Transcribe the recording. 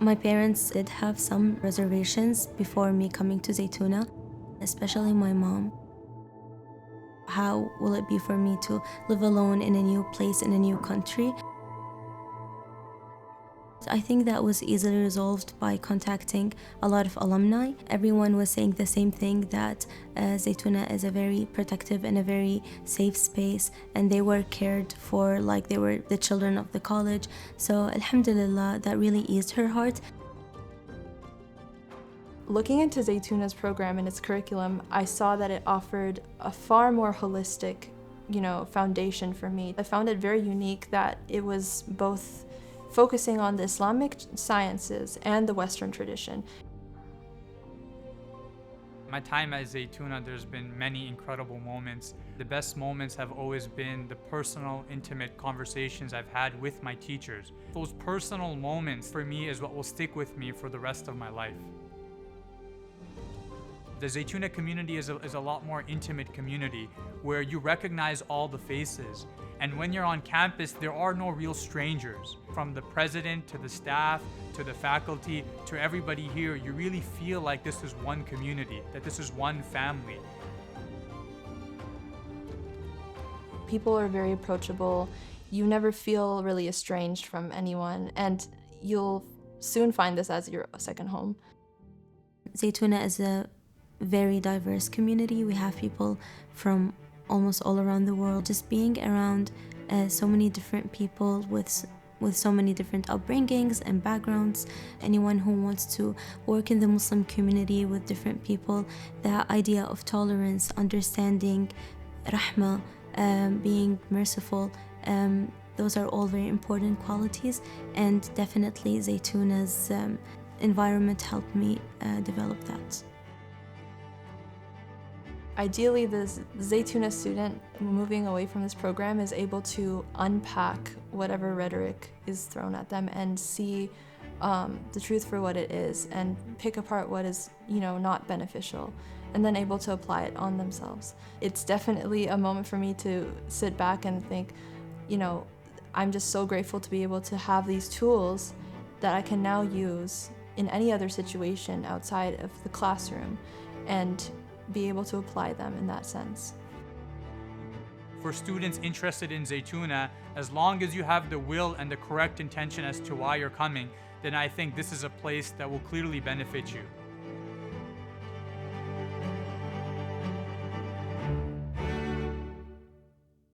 My parents did have some reservations before me coming to Zaytuna, especially my mom. How will it be for me to live alone in a new place, in a new country? I think that was easily resolved by contacting a lot of alumni. Everyone was saying the same thing, that Zaytuna is a very protective and a very safe space, and they were cared for like they were the children of the college. So alhamdulillah, that really eased her heart. Looking into Zaytuna's program and its curriculum, I saw that it offered a far more holistic, foundation for me. I found it very unique that it was both focusing on the Islamic sciences and the Western tradition. My time at Zaytuna, there's been many incredible moments. The best moments have always been the personal, intimate conversations I've had with my teachers. Those personal moments for me is what will stick with me for the rest of my life. The Zaytuna community is a lot more intimate community where you recognize all the faces. And when you're on campus, there are no real strangers. From the president to the staff to the faculty to everybody here, you really feel like this is one community, that this is one family. People are very approachable. You never feel really estranged from anyone, and you'll soon find this as your second home. Zaytuna is a very diverse community. We have people from almost all around the world. Just being around so many different people with so many different upbringings and backgrounds, anyone who wants to work in the Muslim community with different people, the idea of tolerance, understanding, rahmah, being merciful, those are all very important qualities, and definitely Zaytuna's environment helped me develop that. Ideally, the Zaytuna student moving away from this program is able to unpack whatever rhetoric is thrown at them and see the truth for what it is, and pick apart what is, not beneficial, and then able to apply it on themselves. It's definitely a moment for me to sit back and think, I'm just so grateful to be able to have these tools that I can now use in any other situation outside of the classroom, and be able to apply them in that sense. For students interested in Zaytuna, as long as you have the will and the correct intention as to why you're coming, then I think this is a place that will clearly benefit you.